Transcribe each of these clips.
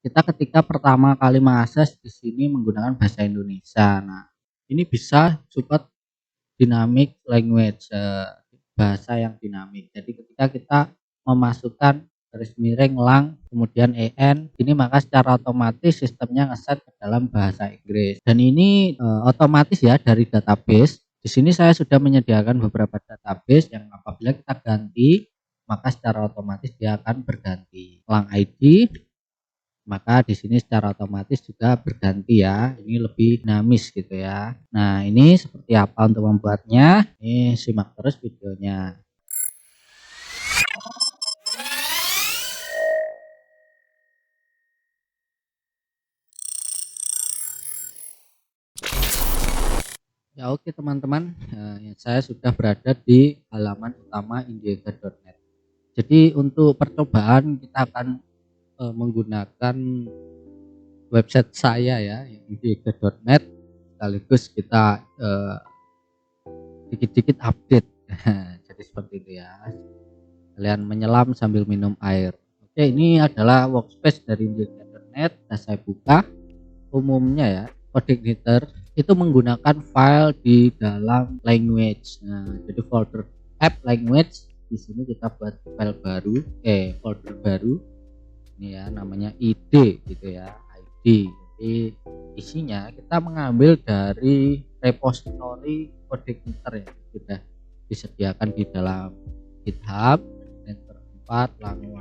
kita ketika pertama kali mengakses di sini menggunakan bahasa Indonesia. Nah, ini bisa support dynamic language, bahasa yang dinamik. Jadi ketika kita memasukkan garis miring lang kemudian ini maka secara otomatis sistemnya ngeset ke dalam bahasa Inggris. Dan ini otomatis ya dari database. Di sini saya sudah menyediakan beberapa database yang apabila kita ganti maka secara otomatis dia akan berganti. Lang ID maka di sini secara otomatis juga berganti ya, ini lebih dinamis gitu ya. Nah, ini seperti apa untuk membuatnya? Ini simak terus videonya. Ya oke teman-teman, saya sudah berada di halaman utama indiega.net. Jadi untuk percobaan kita akan menggunakan website saya ya, indiega.net, sekaligus kita dikit-dikit update. Jadi seperti itu ya. Kalian menyelam sambil minum air. Oke, ini adalah workspace dari indiega.net. Nah, saya buka. Umumnya ya, coordinator itu menggunakan file di dalam language. Nah, jadi folder app language di sini kita buat file baru, folder baru. Ini ya namanya id gitu ya, id. Jadi isinya kita mengambil dari repository coordinator ya, sudah disediakan di dalam GitHub. Yang keempat langsung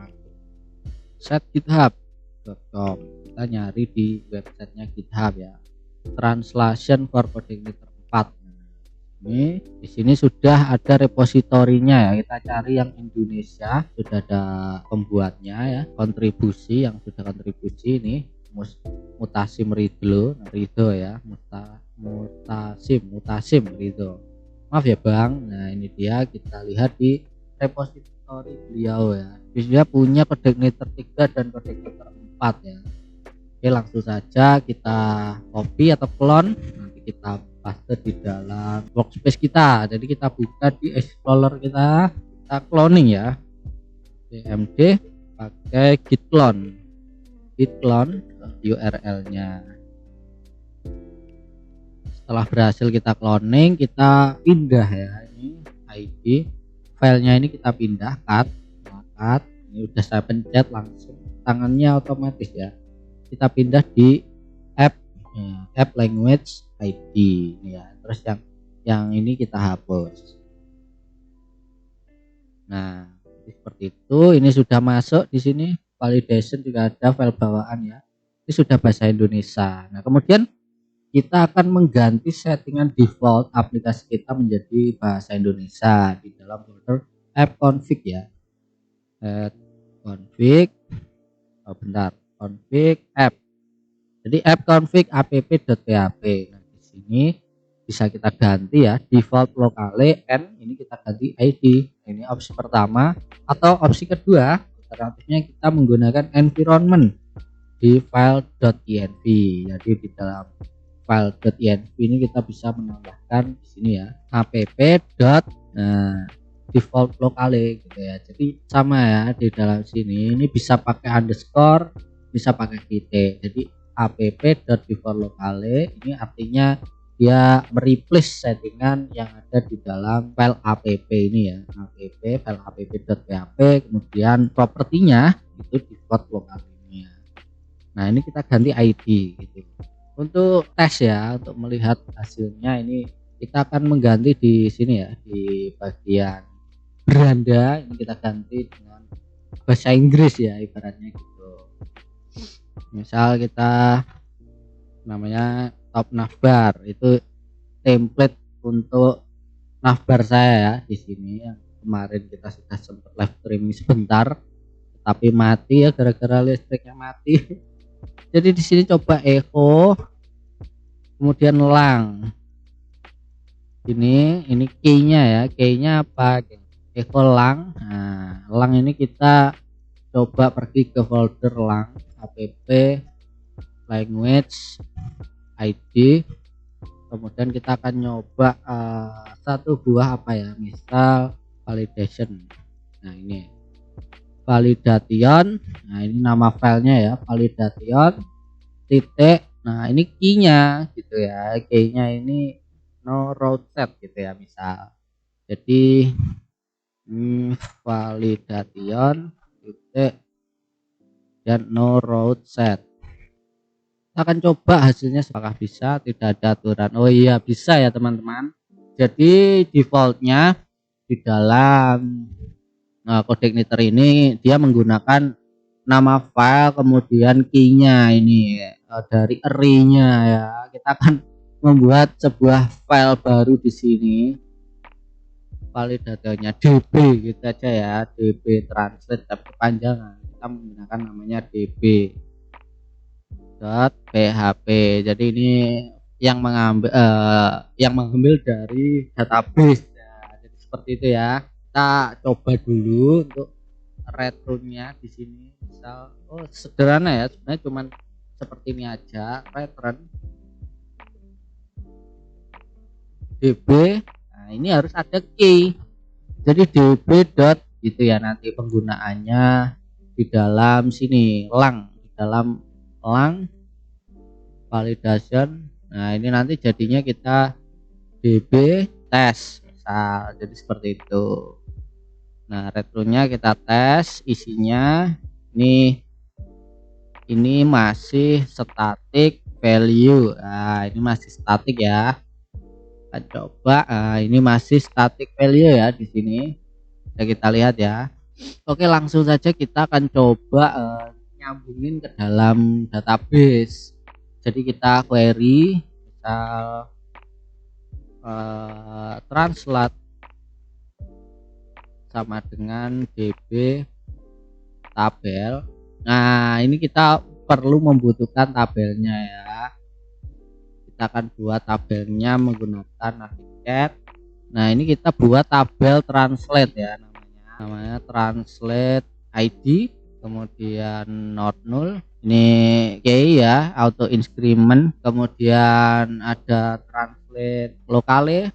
set github.com, kita nyari di websitenya GitHub ya, translation for coordinator 4. Ini di sini sudah ada repositorinya ya, kita cari yang Indonesia, sudah ada pembuatnya ya, kontribusi yang sudah kontribusi ini mutasim Ridho ya, mutasim Ridho, maaf ya Bang. Nah ini dia, kita lihat di repositori beliau ya, dia punya coordinator 3 dan coordinator 4 ya. Oke, langsung saja kita copy atau clone, nanti kita paste di dalam workspace kita. Jadi kita buka di explorer kita cloning ya, cmd pakai git clone URL-nya. Setelah berhasil kita cloning, kita pindah ya, ini ID filenya, ini kita pindah cut. Ini udah saya pencet langsung, tangannya otomatis ya, kita pindah di app language ID ya. Terus yang ini kita hapus. Nah seperti itu, ini sudah masuk di sini. Validation juga ada file bawaan ya, ini sudah bahasa Indonesia. Nah kemudian kita akan mengganti settingan default aplikasi kita menjadi bahasa Indonesia di dalam folder app config ya, config config app. Jadi app config app.php. Nah, di sini bisa kita ganti ya, default locale n, ini kita ganti ID. Ini opsi pertama, atau opsi kedua alternatifnya kita menggunakan environment di file.env. Jadi di dalam file.env ini kita bisa menambahkan di sini ya, default locale gitu ya. Jadi sama ya, di dalam sini ini bisa pakai underscore, bisa pakai titik. Jadi app.default locale ini artinya dia mereplace settingan yang ada di dalam file app ini ya, file app.php, kemudian propertinya itu default locale-nya. Nah ini kita ganti ID gitu. Untuk tes ya, untuk melihat hasilnya, ini kita akan mengganti di sini ya, di bagian beranda ini kita ganti dengan bahasa Inggris ya, ibaratnya gitu. Misal kita namanya top navbar, itu template untuk navbar saya ya. Di sini yang kemarin kita sudah sempat live streaming sebentar tapi mati ya, gara-gara listriknya mati. Jadi di sini coba echo kemudian lang, ini key-nya ya, key-nya apa, echo lang. Nah lang ini kita coba pergi ke folder lang app language ID, kemudian kita akan nyoba satu buah apa ya, misal validation. Nah ini validation. Nah, ini nama filenya ya, validation titik. Nah, ini key-nya gitu ya. Key-nya ini no route set gitu ya, misal. Jadi validation titik dan no route set. Kita akan coba hasilnya apakah bisa. Tidak ada aturan. Oh iya, bisa ya teman-teman. Jadi defaultnya di dalam kode igniter ini dia menggunakan nama file kemudian key-nya ini dari array-nya ya. Kita akan membuat sebuah file baru di sini. Validatornya db gitu aja ya, db translate, tapi kepanjangan kita menggunakan namanya db.php. Jadi ini yang mengambil dari database ya. Jadi seperti itu ya. Kita coba dulu untuk return-nya di sini. Misal sederhana ya, sebenarnya cuman seperti ini aja, return db. Nah, ini harus ada key. Jadi db dot gitu ya, nanti penggunaannya di dalam sini di dalam lang validation. Nah, ini nanti jadinya kita db test misal, jadi seperti itu. Nah, return-nya kita tes, isinya ini masih static value. Nah, ini masih static ya. Kita coba, ini masih static value ya di sini. Ya, kita lihat ya. Oke, langsung saja kita akan coba nyambungin ke dalam database. Jadi kita query misal translate sama dengan db tabel. Nah, ini kita perlu membutuhkan tabelnya ya. Kita akan buat tabelnya menggunakan navigate. Nah, ini kita buat tabel translate ya, namanya translate id, kemudian not null, ini key ya, auto increment, kemudian ada translate locale,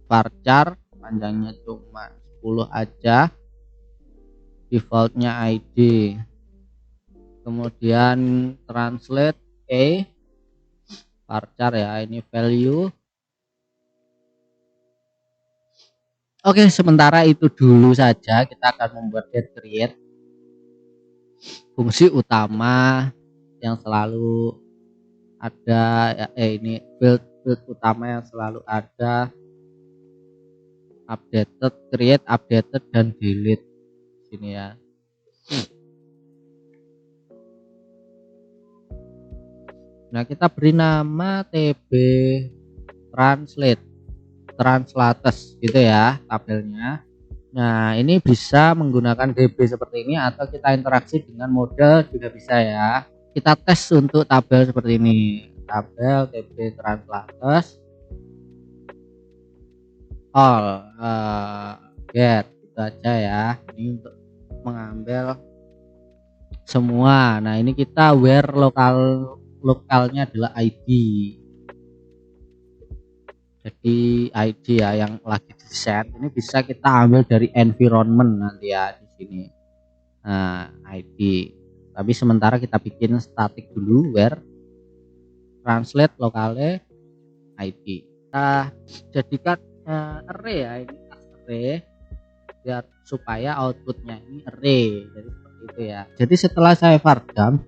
varchar panjangnya cuma 10 aja, defaultnya id, kemudian translate varchar ya, ini value. Oke, sementara itu dulu saja. Kita akan membuat get create, fungsi utama yang selalu ada ini build utama yang selalu ada, updated, create, updated, dan delete sini ya. Nah, kita beri nama tb translates gitu ya tabelnya. Nah, ini bisa menggunakan db seperti ini atau kita interaksi dengan model juga bisa ya. Kita tes untuk tabel seperti ini, tabel tb translates all get gitu aja ya. Ini untuk mengambil semua. Nah, ini kita where lokalnya adalah id. Jadi id ya yang lagi di set ini bisa kita ambil dari environment nanti ya di sini. Nah, id. Tapi sementara kita bikin static dulu, where translate locale id. Kita jadikan array ya, ini array biar supaya outputnya ini array. Jadi seperti itu ya. Jadi setelah saya var_jump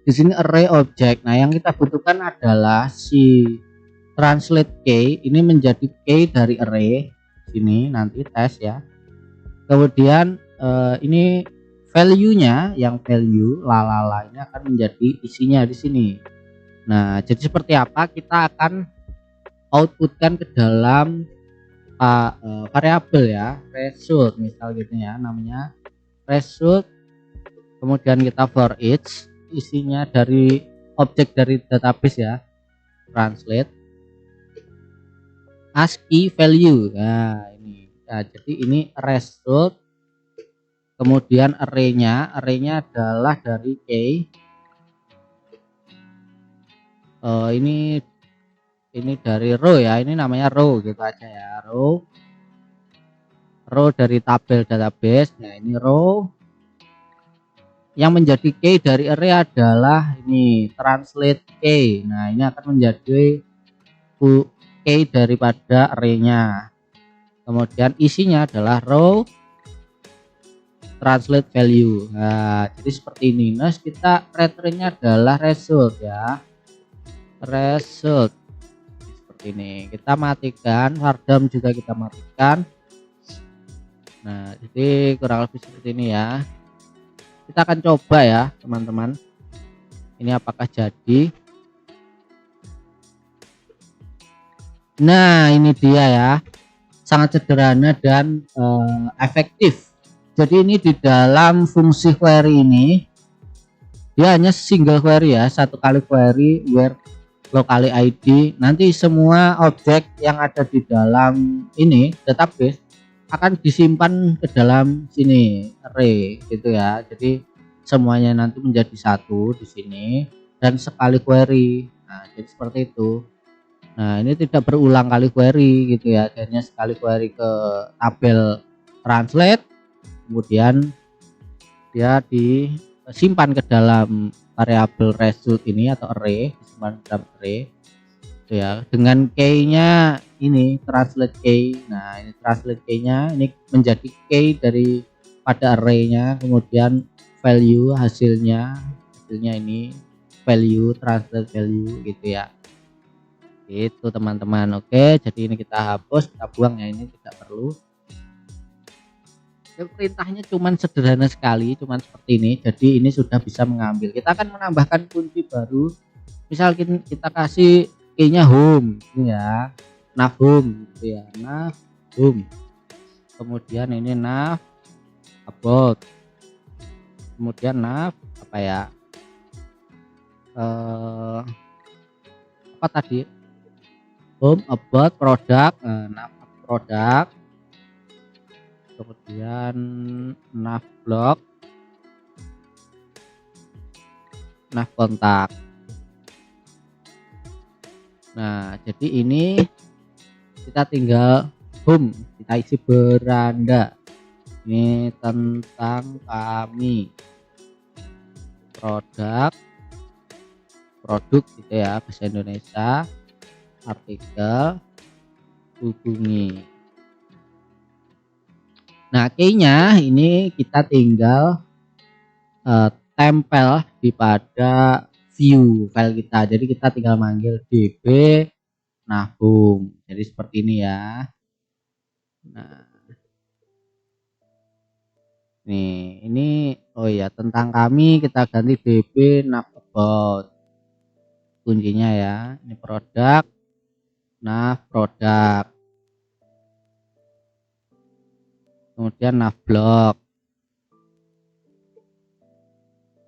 di sini array object. Nah, yang kita butuhkan adalah si translate key ini menjadi key dari array sini, nanti tes ya. Kemudian ini value-nya, yang value lalala ini akan menjadi isinya di sini. Nah, jadi seperti apa kita akan outputkan ke dalam variabel ya, result misal gitu ya, namanya result. Kemudian kita for each, isinya dari objek dari database ya, translate ASCII value. Nah, ini ya, jadi ini result, kemudian array-nya adalah dari key ini dari row ya, ini namanya row gitu aja ya, row. row dari tabel database. Nah, ini row yang menjadi key dari array adalah ini translate key. Nah, ini akan menjadi key daripada arraynya. Kemudian isinya adalah row translate value. Nah, jadi seperti ini. Nah, kita return-nya adalah result ya. Result seperti ini. Kita matikan, hardam juga kita matikan. Nah, jadi kurang lebih seperti ini ya. Kita akan coba ya, teman-teman. Ini apakah jadi? Nah, ini dia ya. Sangat sederhana dan efektif. Jadi ini di dalam fungsi query ini dia hanya single query ya, satu kali query where locally ID. Nanti semua objek yang ada di dalam ini database akan disimpan ke dalam sini array gitu ya. Jadi semuanya nanti menjadi satu di sini dan sekali query. Nah, jadi seperti itu. Nah, ini tidak berulang kali query gitu ya, hanya sekali query ke tabel translate, kemudian dia disimpan ke dalam variabel result ini atau array, disimpan ke dalam array gitu ya, dengan key-nya ini translate key. Nah, ini translate key-nya ini menjadi key dari pada array-nya, kemudian value hasilnya ini value translate value gitu ya. Itu teman-teman. Oke, jadi ini kita hapus, kita buang ya, ini tidak perlu. Ya, perintahnya cuman sederhana sekali, cuman seperti ini. Jadi ini sudah bisa mengambil. Kita akan menambahkan kunci baru. Misal kita kasih key-nya home ini ya, nav home gitu ya, nav home. Kemudian ini nav about, kemudian nav apa ya, apa tadi, home about product, nav product, kemudian nav blog, nav kontak. Nah, jadi ini kita tinggal home, kita isi beranda. Ini tentang kami, produk gitu ya, bahasa Indonesia, artikel, hubungi. Nah, key-nya ini kita tinggal tempel di pada view file kita. Jadi kita tinggal manggil db nabung. Jadi seperti ini ya. Nah, nih ini oh ya, tentang kami kita ganti db nav about. Kuncinya ya, ini produk, nav produk, kemudian nav blog,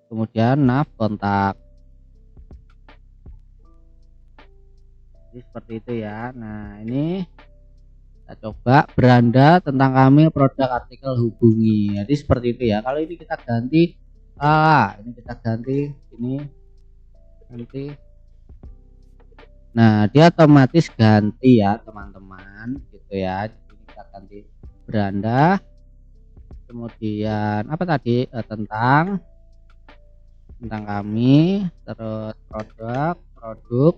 kemudian nav kontak. Jadi seperti itu ya. Nah, ini kita coba beranda tentang kami, produk, artikel, hubungi. Jadi seperti itu ya. Kalau ini kita ganti ini kita ganti ini nanti. Nah, dia otomatis ganti ya teman-teman gitu ya. Jadi kita ganti beranda, kemudian apa tadi, tentang kami, terus produk.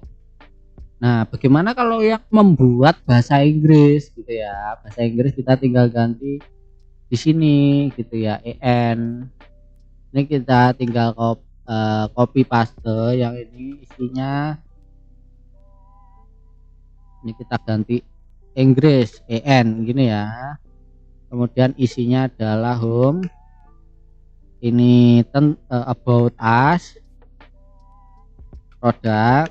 Nah, bagaimana kalau yang membuat bahasa Inggris gitu ya? Bahasa Inggris kita tinggal ganti di sini gitu ya, en. Ini kita tinggal copy paste yang ini isinya. Ini kita ganti Inggris, en gini ya. Kemudian isinya adalah home. Ini about us, produk.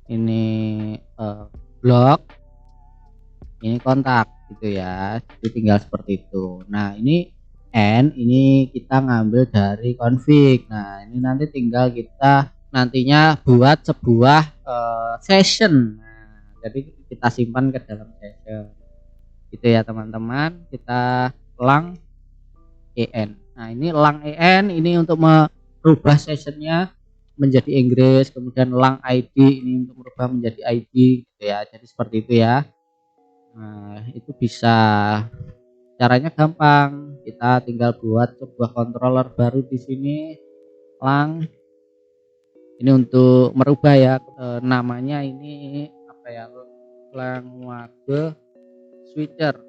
Ini blog, ini kontak gitu ya. Jadi tinggal seperti itu. Nah, ini ini kita ngambil dari config. Nah, ini nanti tinggal kita nantinya buat sebuah session. Nah, jadi kita simpan ke dalam session gitu ya teman-teman. Kita lang en. Nah, ini lang en ini untuk merubah sessionnya menjadi Inggris, kemudian lang ID ini untuk merubah menjadi ID gitu ya. Jadi seperti itu ya. Nah, itu bisa. Caranya gampang, kita tinggal buat sebuah controller baru di sini, lang. Ini untuk merubah ya, namanya ini apa ya? Language switcher.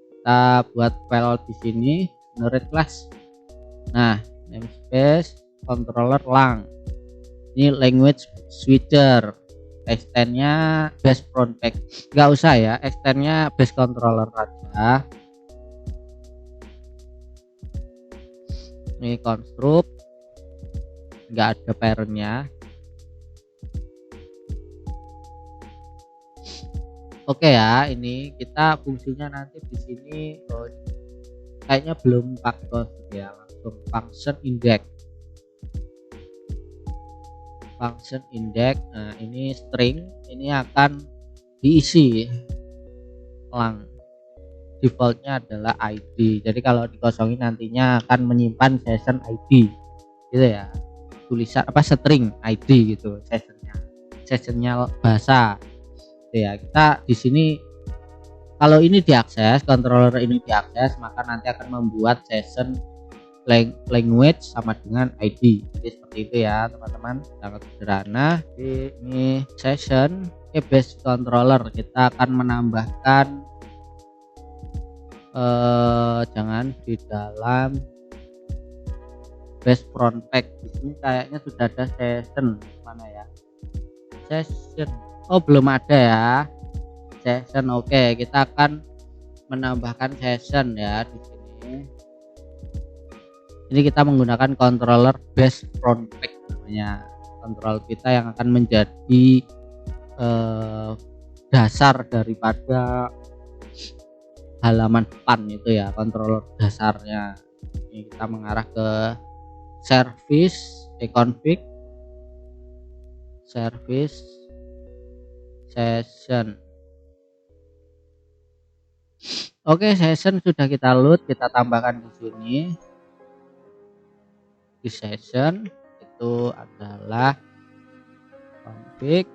Kita buat file di sini, generate class. Nah, namespace controller lang. Ini language switcher. Extendnya base front pack. Nggak usah ya, extendnya base controller aja. Ini construct, nggak ada parentnya. Oke ya, ini kita fungsinya nanti di sini kayaknya belum pakai construct ya, langsung function index. Function index. Nah, ini string, ini akan diisi lang. Defaultnya adalah ID. Jadi kalau dikosongin nantinya akan menyimpan session ID, gitu ya. Tulisan apa string ID gitu, sessionnya bahasa. Gitu ya. Kita di sini kalau ini diakses, controller ini diakses, maka nanti akan membuat session language sama dengan ID. Jadi seperti itu ya teman-teman, sangat sederhana. Ini session base controller, kita akan menambahkan jangan di dalam base front pack. Di sini kayaknya sudah ada session, mana ya session, oh belum ada ya session. Oke, kita akan menambahkan session ya di sini. Ini kita menggunakan controller base front pack namanya, kontrol kita yang akan menjadi dasar daripada halaman depan itu ya, controller dasarnya. Ini kita mengarah ke service config, service session. Oke, session sudah kita load, kita tambahkan di sini. Di session itu adalah config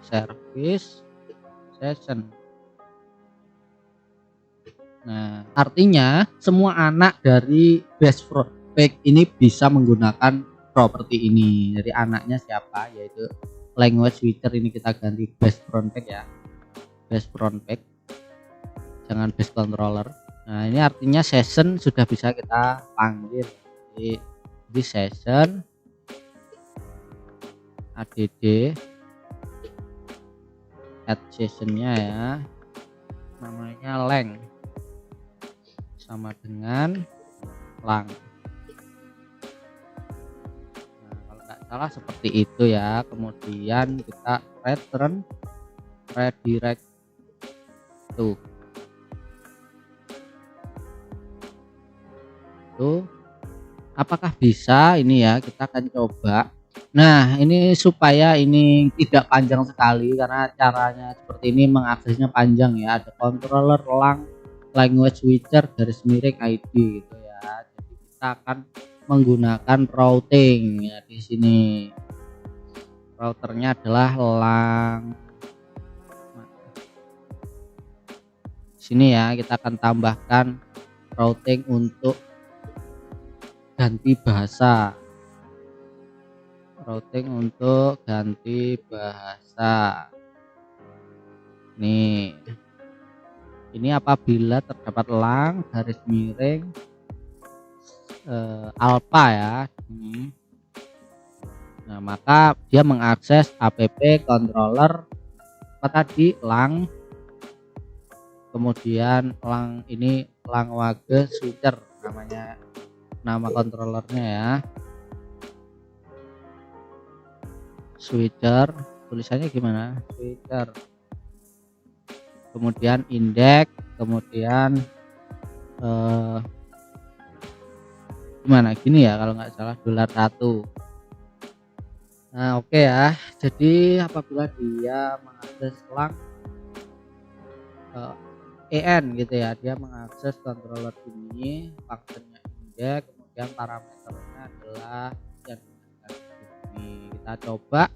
service session. Nah, artinya semua anak dari base front pack ini bisa menggunakan properti ini. Jadi anaknya siapa, yaitu language switcher, ini kita ganti base front pack ya, base front pack, jangan base controller. Nah, ini artinya session sudah bisa kita panggil di session add add sessionnya ya, namanya lang sama dengan lang. Nah, kalau nggak salah seperti itu ya. Kemudian kita return redirect tuh apakah bisa ini ya, kita akan coba. Nah, ini supaya ini tidak panjang sekali karena caranya seperti ini, mengaksesnya panjang ya. Ada controller lang language switcher garis miring ID gitu ya. Jadi kita akan menggunakan routing ya. Di sini routernya adalah lang. Sini ya, kita akan tambahkan routing untuk ganti bahasa. Routing untuk ganti bahasa. Nih. Ini apabila terdapat lang garis miring alpha ya. Nah, maka dia mengakses app controller apa tadi, lang, kemudian lang ini language switcher namanya, nama controllernya ya, switcher, tulisannya gimana, switcher, kemudian index, kemudian gimana gini ya kalau nggak salah $1. Nah, oke ya. Jadi apabila dia mengakses lang EN gitu ya, dia mengakses controller ini, fungsinya index, kemudian parameternya adalah yang ini Nih, kita coba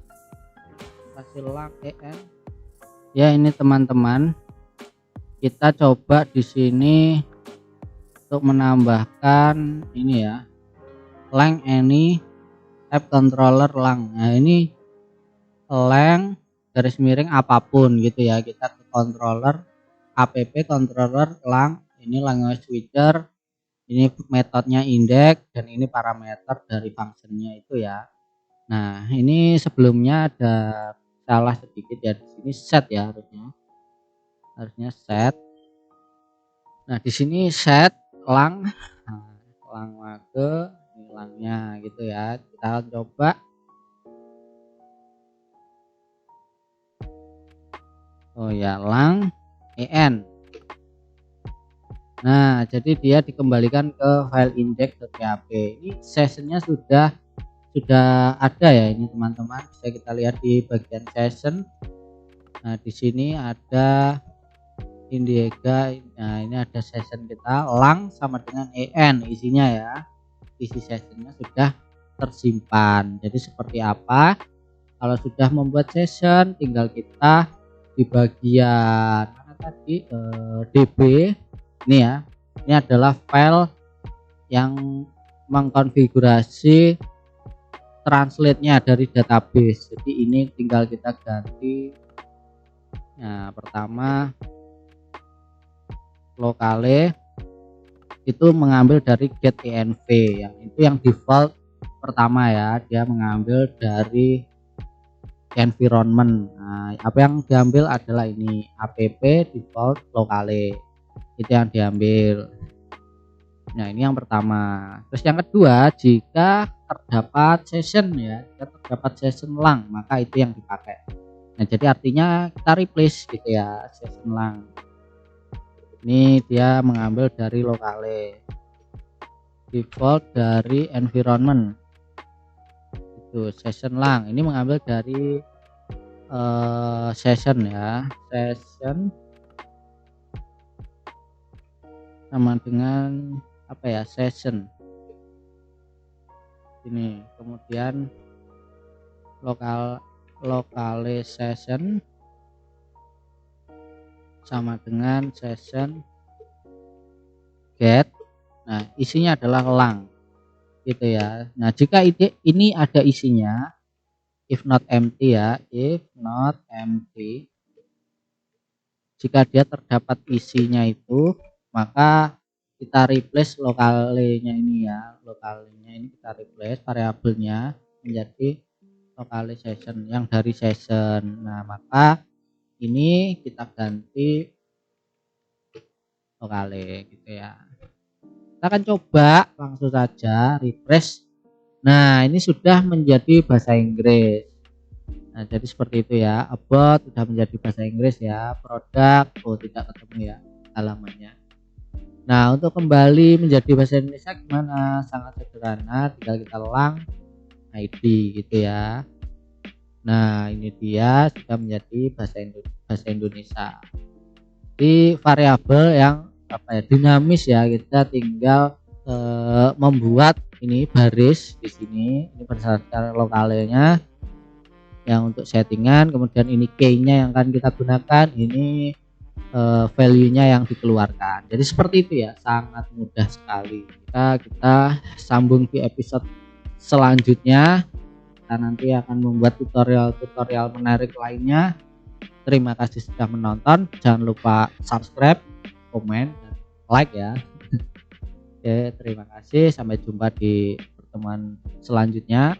kasih lang en. Ya ini teman-teman, kita coba di sini untuk menambahkan ini ya, lang any app controller lang. Nah ini lang garis miring apapun gitu ya, kita ke controller app controller lang, ini language switcher, ini metodenya index, dan ini parameter dari fungsinya itu ya. Nah ini sebelumnya ada salah sedikit ya, di sini set ya, harusnya set. Nah di sini set lang, nah, lang mage hilangnya gitu ya. Kita coba. Oh ya, lang en. Nah jadi dia dikembalikan ke file index.php. Ini sessionnya sudah ada ya ini teman-teman, bisa kita lihat di bagian session. Nah di sini ada Indiega. Nah ini ada session kita lang sama dengan en isinya ya, isi sessionnya sudah tersimpan. Jadi seperti apa kalau sudah membuat session, tinggal kita di bagian mana tadi, db ini ya, ini adalah file yang mengkonfigurasi translate-nya dari database. Jadi ini tinggal kita ganti. Nah pertama locale itu mengambil dari get env, yang default pertama ya, dia mengambil dari environment. Nah apa yang diambil adalah ini app default locale, itu yang diambil. Nah ini yang pertama. Terus yang kedua, jika terdapat session ya, jika terdapat session lang, maka itu yang dipakai. Nah jadi artinya kita replace gitu ya, session lang ini dia mengambil dari locale, default dari environment itu session lang, ini mengambil dari session ya, session sama dengan apa ya, session ini, kemudian locale session sama dengan session get. Nah isinya adalah lang gitu ya. Nah jika ini ada isinya, if not empty ya, if not empty, jika dia terdapat isinya itu, maka kita replace lokalenya ini ya, lokalenya ini kita replace variabelnya menjadi locale session yang dari session. Nah maka ini kita ganti locale gitu ya. Kita akan coba langsung saja refresh. Nah ini sudah menjadi bahasa Inggris. Nah jadi seperti itu ya, about sudah menjadi bahasa Inggris ya, produk tidak ketemu ya halamannya. Nah untuk kembali menjadi bahasa Indonesia gimana, sangat sederhana, tinggal kita lang id gitu ya. Nah ini dia sudah menjadi bahasa Indonesia di variabel yang apa ya, dinamis ya. Kita tinggal membuat ini baris di sini, ini berdasarkan lokalnya yang untuk settingan, kemudian ini key-nya yang akan kita gunakan, ini value-nya yang dikeluarkan. Jadi seperti itu ya, sangat mudah sekali. Kita sambung di episode selanjutnya. Kita nanti akan membuat tutorial menarik lainnya. Terima kasih sudah menonton. Jangan lupa subscribe, komen, dan like ya. Oke, terima kasih. Sampai jumpa di pertemuan selanjutnya.